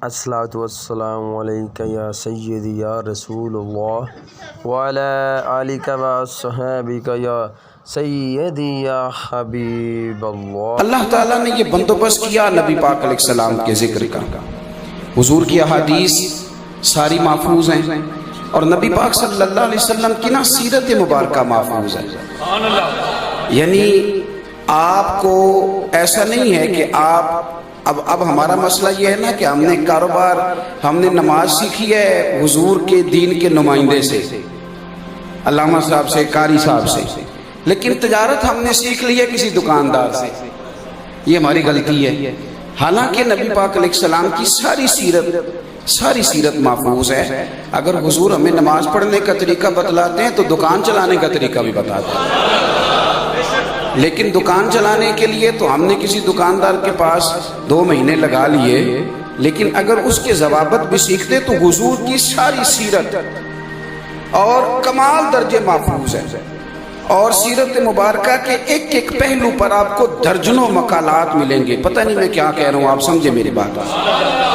الصلاۃ والسلام علیک یا سیدی یا رسول اللہ وعلی آلک و صحابک یا سیدی یا حبیب اللہ۔ اللہ تعالیٰ نے یہ بندوبست کیا نبی پاک علیہ السلام کے ذکر کا۔ حضور کی احادیث ساری محفوظ ہیں اور نبی پاک صلی اللہ علیہ وسلم کی نا سیرت مبارکہ محفوظ ہے۔ یعنی آپ کو ایسا نہیں ہے کہ آپ اب ہمارا مسئلہ یہ ہے نا کہ ہم نے کاروبار، ہم نے نماز سیکھی ہے حضور کے دین کے نمائندے سے، علامہ صاحب سے، قاری صاحب سے، لیکن تجارت ہم نے سیکھ لی ہے کسی دکاندار سے۔ یہ ہماری غلطی ہے۔ حالانکہ نبی پاک علیہ السلام کی ساری سیرت محفوظ ہے۔ اگر حضور ہمیں نماز پڑھنے کا طریقہ بتلاتے ہیں تو دکان چلانے کا طریقہ بھی بتاتے ہیں، لیکن دکان چلانے کے لیے تو ہم نے کسی دکاندار کے پاس 2 مہینے لگا لیے، لیکن اگر اس کے ضوابط بھی سیکھتے تو حضور کی ساری سیرت اور کمال درجے محفوظ ہے۔ اور سیرت مبارکہ کے ایک ایک پہلو پر آپ کو درجنوں مقالات ملیں گے۔ پتہ نہیں میں کیا کہہ رہا ہوں، آپ سمجھے میری بات۔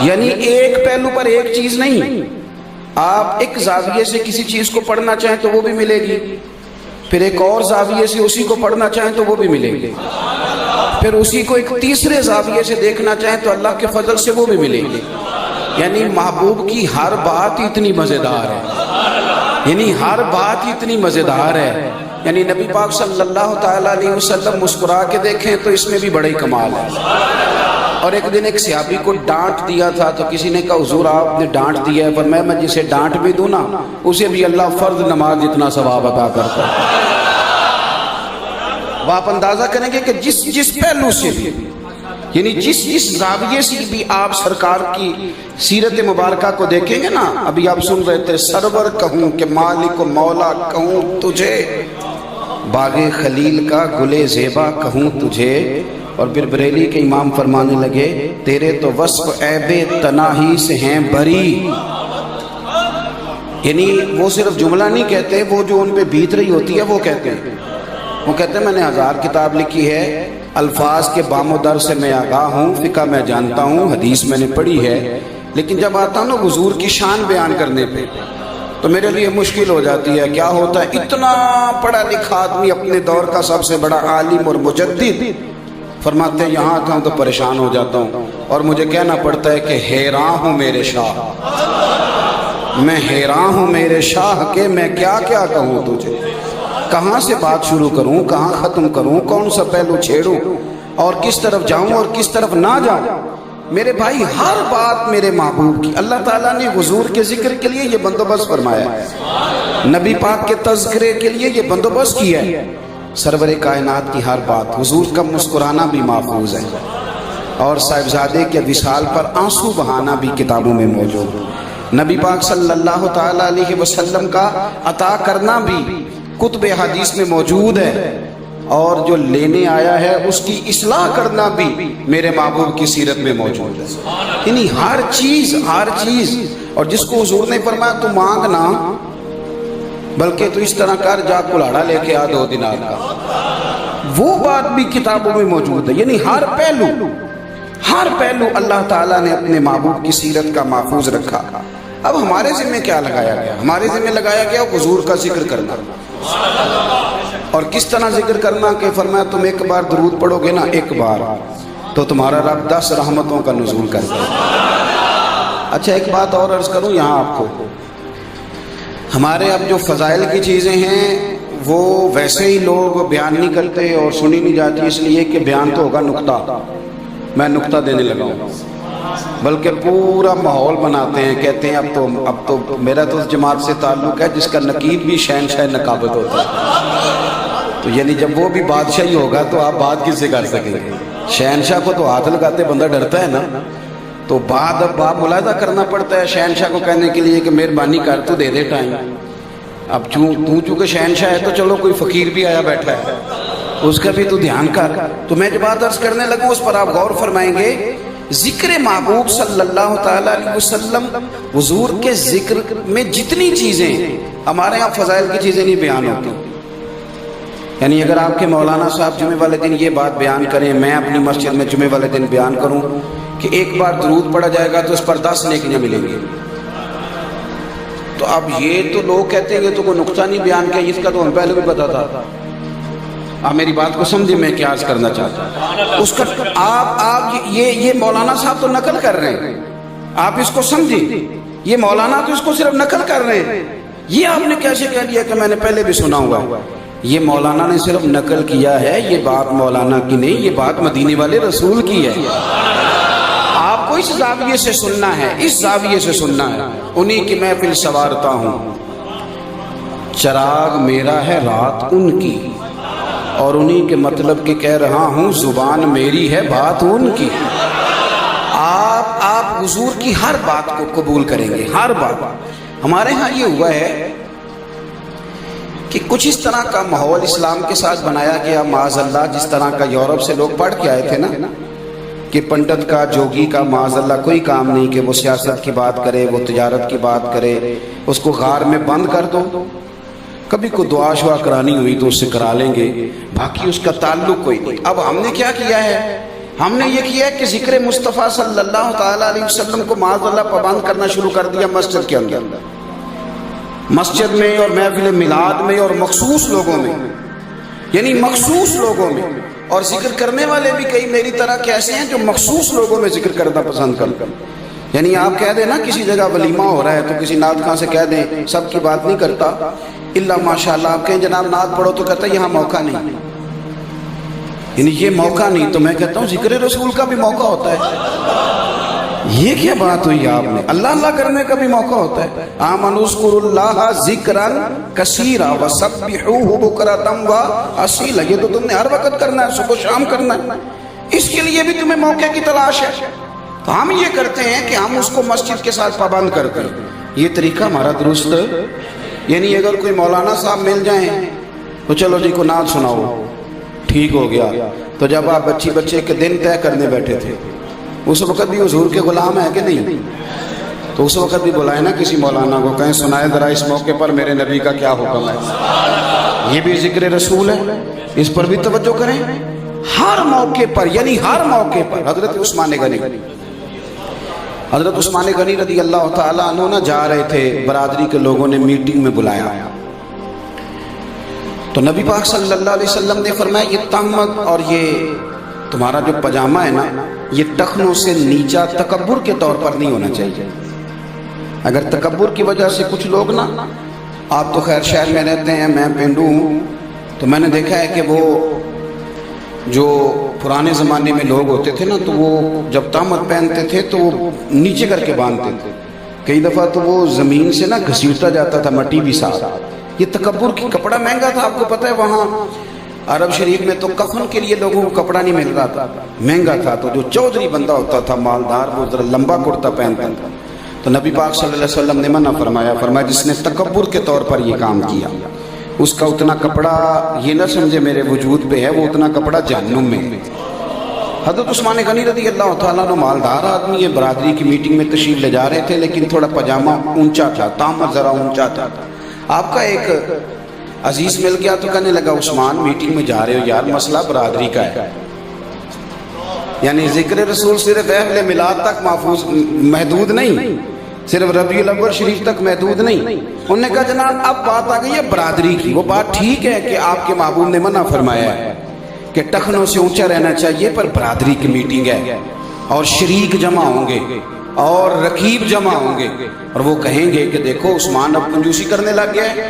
یعنی ایک پہلو پر ایک چیز نہیں، آپ ایک زاویے سے کسی چیز کو پڑھنا چاہیں تو وہ بھی ملے گی، پھر ایک اور زاویے سے اسی کو پڑھنا چاہیں تو وہ بھی ملے گی، پھر اسی کو ایک تیسرے زاویے سے دیکھنا چاہیں تو اللہ کے فضل سے وہ بھی ملے گی۔ یعنی محبوب کی ہر بات اتنی مزیدار ہے، یعنی ہر بات اتنی مزیدار ہے۔ یعنی نبی پاک صلی اللہ تعالیٰ علیہ وسلم مسکرا کے دیکھیں تو اس میں بھی بڑے کمال ہے۔ اور ایک دن ایک صحابی کو ڈانٹ دیا تھا تو کسی نے کہا حضور آپ نے ڈانٹ دیا ہے، پر میں جسے ڈانٹ بھی دوں نا اسے بھی اللہ فرض نماز جتنا ثواب عطا کرتا ہے۔ آپ اندازہ کریں گے کہ جس پہلو سے بھی، یعنی جس زاویے سے بھی آپ سرکار کی سیرت مبارکہ کو دیکھیں گے نا، ابھی آپ سن رہے تھے سرور کہوں کہ مالک و مولا کہوں تجھے، باغ خلیل کا گلے زیبا کہوں تجھے، اور پھر بریلی کے امام فرمانے لگے تیرے تو وصف عیب تناہی سے ہیں بری۔ یعنی وہ صرف جملہ نہیں کہتے، وہ جو ان پہ بیت رہی ہوتی ہے وہ کہتے ہیں۔ وہ کہتے ہیں میں نے 1000 کتاب لکھی ہے، الفاظ کے بام و در سے میں آگاہ ہوں، فقہ میں جانتا ہوں، حدیث میں نے پڑھی ہے، لیکن جب آتا ہوں نا حضور کی شان بیان کرنے پہ تو میرے لیے مشکل ہو جاتی ہے۔ کیا ہوتا ہے، اتنا پڑھا لکھا آدمی، اپنے دور کا سب سے بڑا عالم اور مجدد، فرماتے ہیں یہاں آتا ہوں تو پریشان ہو جاتا ہوں اور مجھے کہنا پڑتا ہے کہ حیران ہوں میرے شاہ، میں حیران ہوں میرے شاہ کہ میں کیا کیا کہوں تجھے، کہاں سے بات شروع کروں، کہاں ختم کروں، کون سا پہلو چھیڑوں اور کس طرف جاؤں اور کس طرف نہ جاؤں۔ میرے بھائی ہر بات میرے محبوب کی، اللہ تعالیٰ نے حضور کے ذکر کے لیے یہ بندوبست فرمایا ہے، نبی پاک کے تذکرے کے لیے یہ بندوبست کیا ہے۔ سرور کائنات کی ہر بات، حضور کا مسکرانا بھی محفوظ ہے، اور صاحبزادے کے وصال پر آنسو بہانا بھی کتابوں میں موجود، نبی پاک صلی اللہ تعالیٰ علیہ وسلم کا عطا کرنا بھی کتب حدیث میں موجود ہے، اور جو لینے آیا ہے اس کی اصلاح کرنا بھی میرے محبوب کی سیرت میں موجود ہے۔ یعنی ہر چیز، اور جس کو حضور نے فرمایا تو مانگنا، بلکہ تو اس طرح کر جا کلاڑا لے کے آ 2 دینار کا، وہ بات بھی کتابوں میں موجود ہے۔ یعنی ہر پہلو اللہ تعالیٰ نے اپنے محبوب کی سیرت کا محفوظ رکھا۔ اب ہمارے ذمہ کیا لگایا گیا؟ ہمارے ذمہ لگایا گیا حضور کا ذکر کرنا، اور کس طرح ذکر کرنا کہ فرمایا تم ایک بار درود پڑھو گے نا، ایک بار تو تمہارا رب 10 رحمتوں کا نزول کر دے۔ اچھا ایک بات اور عرض کروں یہاں آپ کو، ہمارے اب جو فضائل کی چیزیں ہیں وہ ویسے ہی لوگ بیان نہیں کرتے اور سنی نہیں جاتی، اس لیے کہ بیان تو ہوگا نقطہ، میں نقطہ دینے لگا ہوں، بلکہ پورا ماحول بناتے ہیں، کہتے ہیں اب تو میرا تو جماعت سے تعلق ہے جس کا نقیب بھی شہنشاہ نقابت ہوتا ہے، تو یعنی جب وہ بھی بادشاہی ہوگا تو آپ بات کس سے کر سکیں گے؟ شہنشاہ کو تو ہاتھ لگاتے بندہ ڈرتا ہے نا، تو بعد اب آپ ملاحظہ کرنا پڑتا ہے شہنشاہ کو کہنے کے لیے کہ مہربانی کر تو دے دے ٹائم۔ اب چونکہ شہنشاہ ہے تو چلو کوئی فقیر بھی آیا بیٹھا ہے اس کا بھی تو دھیان کر۔ تو میں جو بات عرض کرنے لگوں اس پر آپ غور فرمائیں گے، ذکر محبوب صلی اللہ تعالیٰ علیہ وسلم، حضور کے ذکر میں جتنی چیزیں ہمارے ہاں فضائل کی چیزیں نہیں بیان ہوتی، یعنی اگر آپ کے مولانا صاحب جمعے والے دن یہ بات بیان کریں، میں اپنی مسجد میں جمعے والے دن بیان کروں کہ ایک بار درود پڑھا جائے گا تو اس پر 10 نیکیاں ملیں گی، تو اب یہ تو لوگ کہتے ہیں کہ تو کوئی نقطہ نہیں بیان کیا، اس کا تو ہم پہلے بھی پتا تھا۔ آپ میری بات کو سمجھیں، میں کیا عرض کرنا چاہتا ہوں اس کا آپ یہ مولانا صاحب تو نقل کر رہے ہیں، آپ اس کو سمجھیں، یہ مولانا تو اس کو صرف نقل کر رہے ہیں۔ یہ آپ نے کیسے کہہ دیا کہ میں نے پہلے بھی سنا ہوا ہے؟ یہ مولانا نے صرف نقل کیا ہے، یہ بات مولانا کی نہیں، یہ بات مدینے والے رسول کی ہے۔ آپ کو اس زاویے سے سننا ہے، اس زاویے سے سننا ہے۔ انہی کی محفل سوارتا ہوں، چراغ میرا ہے رات ان کی، اور انہی کے مطلب کے کہہ رہا ہوں، زبان میری ہے بات ان کی۔ آپ حضور کی ہر بات کو قبول کریں گے، ہر بات۔ ہمارے ہاں یہ ہوا ہے کہ کچھ اس طرح کا ماحول اسلام کے ساتھ بنایا گیا، معاذ اللہ، جس طرح کا یورپ سے لوگ پڑھ کے آئے تھے نا، کہ پنڈت کا، جوگی کا معاذ اللہ کوئی کام نہیں کہ وہ سیاست کی بات کرے، وہ تجارت کی بات کرے، اس کو غار میں بند کر دو، کبھی کو دعا شعا کرانی ہوئی تو اس سے کرا لیں گے، باقی اس کا تعلق کوئی نہیں۔ اب ہم نے کیا کیا ہے؟ ہم نے یہ کیا ہے کہ ذکر مصطفیٰ صلی اللہ تعالیٰ علیہ وسلم کو معاذ اللہ پابند کرنا شروع کر دیا مسجد کے اندر، مسجد میں اور محفل میلاد میں اور مخصوص لوگوں میں، یعنی مخصوص لوگوں میں۔ اور ذکر کرنے والے بھی کئی میری طرح کے ایسے ہیں جو مخصوص لوگوں میں ذکر کرنا پسند کرتے ہیں۔ یعنی آپ کہہ دیں نا کسی جگہ ولیمہ ہو رہا ہے تو کسی نعت خواں سے کہہ دیں، سب کی بات نہیں کرتا، اللہ ماشاءاللہ آپ کہیں جناب نعت پڑھو تو کہتا ہے یہاں موقع نہیں، یعنی یہ موقع نہیں۔ تو میں کہتا ہوں ذکر رسول کا بھی موقع ہوتا ہے۔ یہ کیا بات ہوئی آپ نے؟ اللہ اللہ کرنے کا بھی موقع ہوتا ہے۔ آمنوا اذکروا اللہ ذکرا کثیرا وسبحوہ بکرۃ واصیلا، یہ تو تم نے ہر وقت کرنا ہے، صبح شام کرنا ہے، اس کے لیے بھی تمہیں موقع کی تلاش ہے۔ تو ہم یہ کرتے ہیں کہ ہم اس کو مسجد کے ساتھ پابند کرتے ہیں، یہ طریقہ ہمارا درست۔ یعنی اگر کوئی مولانا صاحب مل جائیں تو چلو جی کو نعت سناؤ، ٹھیک ہو گیا۔ تو جب آپ بچے کے دن طے کرنے بیٹھے تھے، اس وقت بھی حضور کے غلام ہیں کہ نہیں؟ تو اس وقت بھی بلائے نا کسی مولانا کو، کہیں سنائے ذرا اس موقع پر میرے نبی کا کیا حکم ہے۔ یہ بھی ذکر رسول ہے، اس پر بھی توجہ کریں۔ ہر موقع پر، یعنی ہر موقع پر۔ حضرت عثمان غنی رضی اللہ تعالیٰ عنہ نہ جا رہے تھے، برادری کے لوگوں نے میٹنگ میں بلایا، تو نبی پاک صلی اللہ علیہ وسلم نے فرمایا یہ تہمت اور یہ تمہارا جو پاجامہ ہے نا، یہ ٹخنوں سے نیچا تکبر کے طور پر نہیں ہونا چاہیے۔ اگر تکبر کی وجہ سے کچھ لوگ نا، آپ تو خیر شہر میں رہتے ہیں، میں پینڈو ہوں، تو میں نے دیکھا ہے کہ وہ جو پرانے زمانے میں لوگ ہوتے تھے نا، تو وہ جب تہمت پہنتے تھے تو وہ نیچے کر کے باندھتے تھے، کئی دفعہ تو وہ زمین سے نا گھسیٹتا جاتا تھا، مٹی بھی ساتھ۔ یہ تکبر کی، کپڑا مہنگا تھا، آپ کو پتہ ہے وہاں عرب شریف میں تو کفن کے لیے لوگوں کو کپڑا نہیں مل رہا تھا، مہنگا تھا، تو جو چودھری بندہ ہوتا تھا مالدار، وہ ذرا لمبا کرتا پہنتا تھا۔ تو نبی پاک صلی اللہ علیہ وسلم نے منع فرمایا جس نے تکبر کے طور پر یہ کام کیا، اس کا اتنا کپڑا یہ نہ سمجھے میرے وجود پہ ہے، وہ اتنا کپڑا جہنم میں۔ حضرت عثمان غنی رضی اللہ تعالیٰ عنہ مالدار آدمی، یہ برادری کی میٹنگ میں تشریف لے جا رہے تھے، لیکن تھوڑا پاجامہ اونچا تھا، تہمت ذرا اونچا تھا۔ آپ کا ایک عزیز مل گیا تو کہنے لگا عثمان میٹنگ میں جا رہے ہو یار، مسئلہ برادری کا ہے، یعنی ذکر رسول صرف اہل میلاد تک محدود نہیں، صرف ربیع الاول شریف تک محدود نہیں۔ انہوں نے کہا جناب اب بات آ گئی ہے برادری کی۔ وہ بات ٹھیک ہے کہ آپ کے محبوب نے منع فرمایا ہے کہ ٹخنوں سے اونچا رہنا چاہیے، پر برادری کی میٹنگ ہے اور شریک جمع ہوں گے اور رقیب جمع ہوں گے، اور وہ کہیں گے کہ دیکھو عثمان اب کنجوسی کرنے لگ گیا ہے،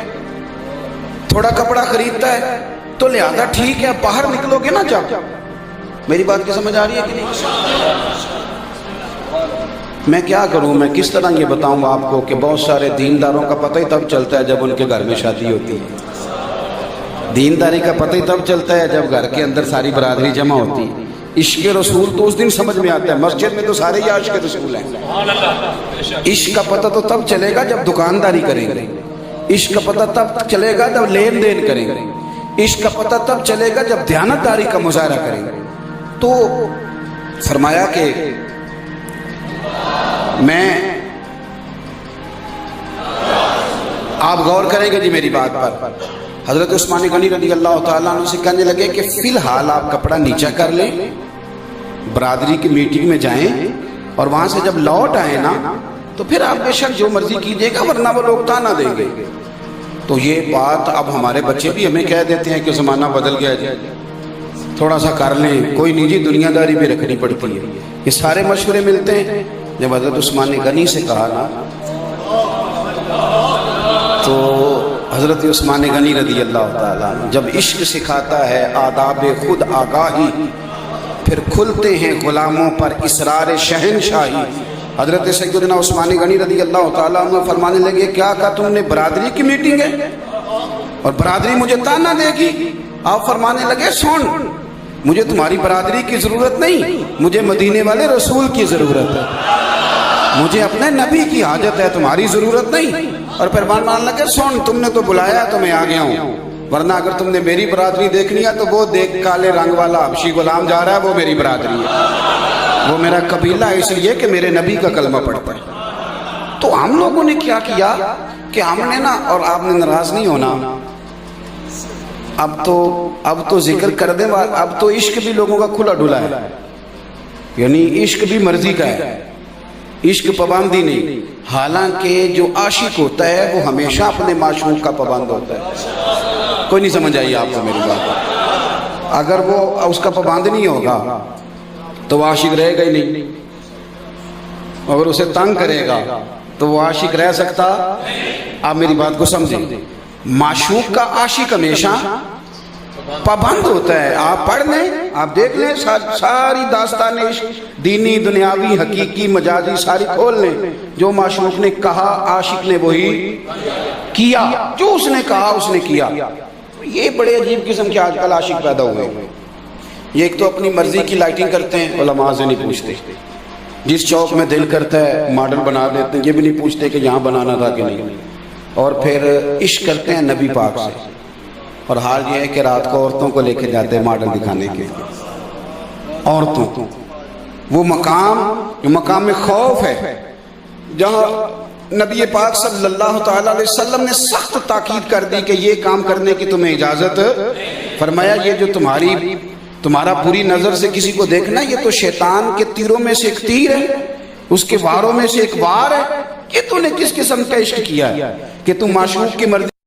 تھوڑا کپڑا خریدتا ہے، تو لہذا ٹھیک ہے باہر نکلو گے نا جب۔ میری بات کی سمجھ آ رہی ہے کہ نہیں؟ میں کیا کروں، میں کس طرح یہ بتاؤں آپ کو کہ بہت سارے دینداروں کا پتہ ہی تب چلتا ہے جب ان کے گھر میں شادی ہوتی ہے، دینداری کا پتہ ہی تب چلتا ہے جب گھر کے اندر ساری برادری جمع ہوتی ہے۔ عشق رسول تو اس دن سمجھ میں آتا ہے، مسجد میں تو سارے ہی عاشق رسول ہیں۔ عشق کا پتہ تو تب چلے گا جب دکانداری کریں گے، عشق کا پتہ تب چلے گا جب لین دین کریں گے، عشق کا پتہ تب چلے گا جب دیانتداری کا مظاہرہ کریں گے۔ تو فرمایا کہ میں، آپ غور کریں گے جی میری بات پر، حضرت عثمان غنی رضی اللہ تعالیٰ عنہ سے کہنے لگے کہ فی الحال آپ کپڑا نیچا کر لیں، برادری کی میٹنگ میں جائیں اور وہاں سے جب لوٹ آئے نا تو پھر آپ بے شک جو مرضی کیجیے گا، ورنہ وہ لوگ تانا دیں گے۔ تو یہ بات اب ہمارے بچے بھی ہمیں کہہ دیتے ہیں کہ زمانہ بدل گیا جی، تھوڑا سا کر لیں، کوئی نجی دنیا داری بھی رکھنی پڑتی ہے۔ یہ سارے مشورے ملتے ہیں۔ جب حضرت عثمان غنی سے کہا نا تو حضرت عثمان غنی رضی اللہ تعالیٰ جب عشق سکھاتا ہے آداب خود آگاہی، پھر کھلتے ہیں غلاموں پر اسرار شہنشاہی۔ حضرت سیدنا عثمان غنی رضی اللہ تعالیٰ عنہ فرمانے لگے کیا کہا تم نے برادری کی میٹنگ ہے اور برادری مجھے تانا دے گی؟ آپ فرمانے لگے سن، مجھے تمہاری برادری کی ضرورت نہیں، مجھے مدینے والے رسول کی ضرورت ہے، مجھے اپنے نبی کی حاجت ہے، تمہاری ضرورت نہیں۔ اور پھر مان لگے سن، تم نے تو بلایا تو میں آ گیا ہوں، ورنہ اگر تم نے میری برادری دیکھنی ہے تو وہ دیکھ کالے رنگ والا حبشی غلام جا رہا ہے، وہ میری برادری ہے، وہ میرا قبیلہ ہے، اس لیے کہ میرے نبی کا کلمہ پڑھتا ہے۔ تو ہم لوگوں نے کیا کیا کہ ہم نے نا، اور آپ نے ناراض نہیں ہونا، اب تو ذکر کر دیں، اب تو عشق بھی لوگوں کا کھلا ڈھلا ہے، یعنی عشق بھی مرضی کا ہے، عشق پابندی نہیں۔ حالانکہ جو عاشق ہوتا ہے وہ ہمیشہ اپنے معشوق کا پابند ہوتا ہے۔ کوئی نہیں سمجھ آئی آپ کو میری بات؟ اگر وہ اس کا پابند نہیں ہوگا تو وہ عاشق رہے گا ہی نہیں، اگر اسے تنگ کرے گا تو وہ عاشق رہ سکتا؟ آپ میری بات کو سمجھیں، معشوق کا عاشق ہمیشہ پابند ہوتا ہے۔ آپ پڑھ لیں، آپ دیکھ لیں، ساری داستان عشق، دینی دنیاوی حقیقی مجازی ساری کھول لیں، جو معشوق نے کہا عاشق نے وہی کیا، جو اس نے کہا اس نے کیا۔ یہ بڑے عجیب قسم کے آج کل عاشق پیدا ہوئے ہیں۔ یہ ایک تو اپنی مرضی کی لائٹنگ کرتے ہیں، علماء سے نہیں پوچھتے، جس چوک میں دل کرتا ہے ماڈل بنا دیتے ہیں، یہ بھی نہیں پوچھتے کہ یہاں بنانا تھا کہ نہیں، اور پھر عشق کرتے ہیں نبی پاک سے۔ اور حال یہ ہے کہ رات کو عورتوں کو لے کے جاتے ہیں ماڈل دکھانے کے، عورتوں، وہ مقام جو مقام خوف ہے، جہاں نبی پاک صلی اللہ تعالیٰ علیہ وسلم نے سخت تاکید کر دی کہ یہ کام کرنے کی تمہیں اجازت، فرمایا یہ جو تمہارا بری نظر سے کسی کو دیکھنا، یہ تو شیطان کے تیروں میں سے ایک تیر ہے، اس کے واروں میں سے ایک وار ہے۔ کہ تو نے کس قسم کا عشق کیا ہے کہ تم معشوق کی مرضی